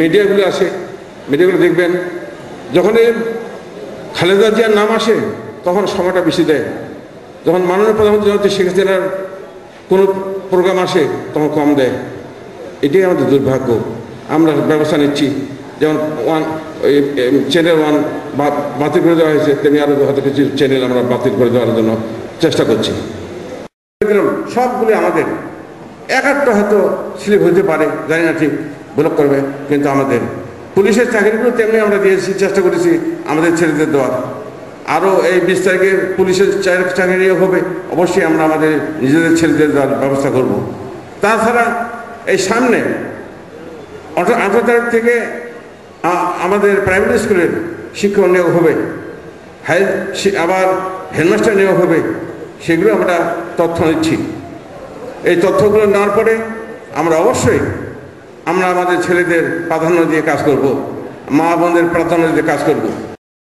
মিডিয়াগুলো আসে, মিডিয়াগুলো দেখবেন যখনই খালেদা জিয়ার নাম আসে তখন সময়টা বেশি দেয়, যখন মাননীয় প্রধানমন্ত্রী জননেত্রী শেখ হাসিনার কোনো প্রোগ্রাম আসে তখন কম দেয়। এটাই আমাদের দুর্ভাগ্য। আমরা ব্যবস্থা নিচ্ছি, যেমন চ্যানেল 1 বাতিল করে দেওয়া হয়েছে, তেমনি আরও হয়তো কিছু চ্যানেল আমরা বাতিল করে দেওয়ার জন্য চেষ্টা করছি। সবগুলি আমাদের, একটা হয়তো স্লিপ হতে পারে, জানি না ঠিক ব্লক করবে, কিন্তু আমাদের পুলিশের চাকরিগুলো তেমনি আমরা দিয়েছি, চেষ্টা করেছি আমাদের ছেলেদের দেওয়ার। আরও এই 20 তারিখে পুলিশের চাকরি হবে, অবশ্যই আমরা আমাদের নিজেদের ছেলেদের দেওয়ার ব্যবস্থা করব। তাছাড়া এই সামনে 18 তারিখ থেকে আমাদের প্রাইমারি স্কুলের শিক্ষক নিয়োগ হবে, আবার হেডমাস্টার নিয়োগ হবে, সেগুলো আমরা তথ্য নিচ্ছি। এই তথ্যগুলো নেওয়ার পরে আমরা অবশ্যই আমাদের ছেলেদের প্রাধান্য দিয়ে কাজ করব, মা বোনদের প্রাধান্য দিয়ে কাজ করব।